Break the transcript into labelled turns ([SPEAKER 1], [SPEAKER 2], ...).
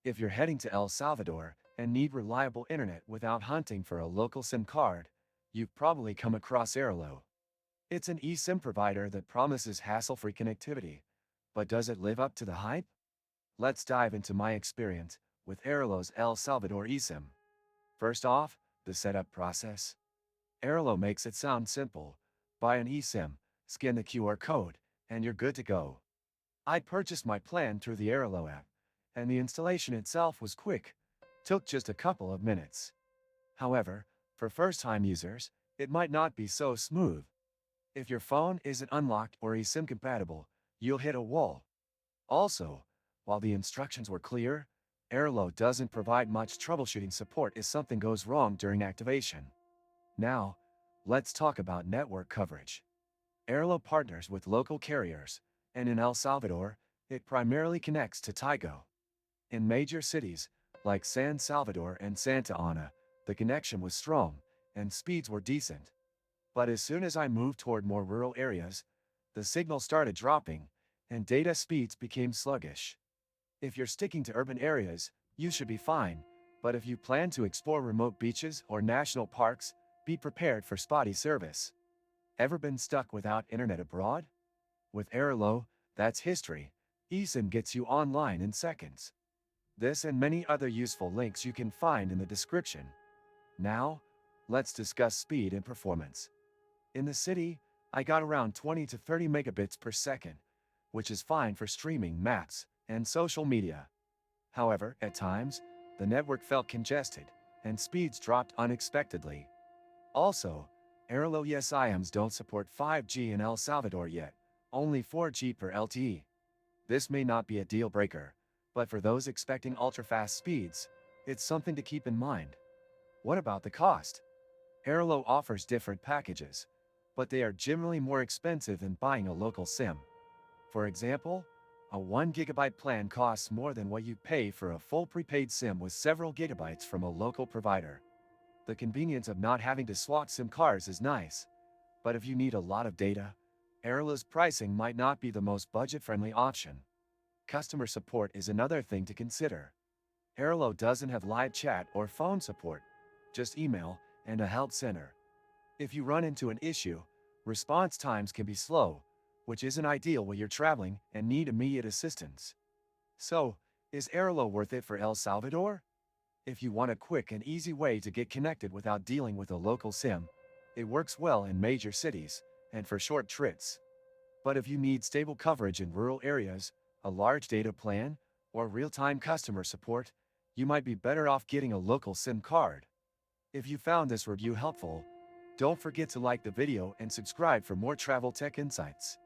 [SPEAKER 1] If you're heading to El Salvador and need reliable internet without hunting for a local SIM card, you've probably come across Airalo. It's an eSIM provider that promises hassle-free connectivity. But does it live up to the hype? Let's dive into my experience with Airalo's El Salvador eSIM. First off, the setup process. Airalo makes it sound simple. Buy an eSIM, scan the QR code, and you're good to go. I purchased my plan through the Airalo app, and the installation itself was quick. Took just a couple of minutes. However, for first-time users, it might not be so smooth. If your phone isn't unlocked or eSIM compatible, you'll hit a wall. Also, while the instructions were clear, Airalo doesn't provide much troubleshooting support if something goes wrong during activation. Now, let's talk about network coverage. Airalo partners with local carriers, and in El Salvador, it primarily connects to Tigo. In major cities, like San Salvador and Santa Ana, the connection was strong, and speeds were decent. But as soon as I moved toward more rural areas, the signal started dropping, and data speeds became sluggish. If you're sticking to urban areas, you should be fine, but if you plan to explore remote beaches or national parks, be prepared for spotty service. Ever been stuck without internet abroad? With Airalo, that's history. eSIM gets you online in seconds. This and many other useful links you can find in the description. Now, let's discuss speed and performance. In the city, I got around 20 to 30 megabits per second, which is fine for streaming maps and social media. However, at times, the network felt congested, and speeds dropped unexpectedly. Also, Airalo eSIMs don't support 5G in El Salvador yet, only 4G per LTE. This may not be a deal breaker, but for those expecting ultra-fast speeds, it's something to keep in mind. What about the cost? Airalo offers different packages, but they are generally more expensive than buying a local SIM. For example, a 1 GB plan costs more than what you pay for a full prepaid SIM with several gigabytes from a local provider. The convenience of not having to swap SIM cards is nice, but if you need a lot of data, Airalo's pricing might not be the most budget-friendly option. Customer support is another thing to consider. Airalo doesn't have live chat or phone support, just email and a help center. If you run into an issue, response times can be slow, which isn't ideal when you're traveling and need immediate assistance. So, is Airalo worth it for El Salvador? If you want a quick and easy way to get connected without dealing with a local SIM, it works well in major cities and for short trips. But if you need stable coverage in rural areas, a large data plan, or real-time customer support, you might be better off getting a local SIM card. If you found this review helpful, don't forget to like the video and subscribe for more travel tech insights.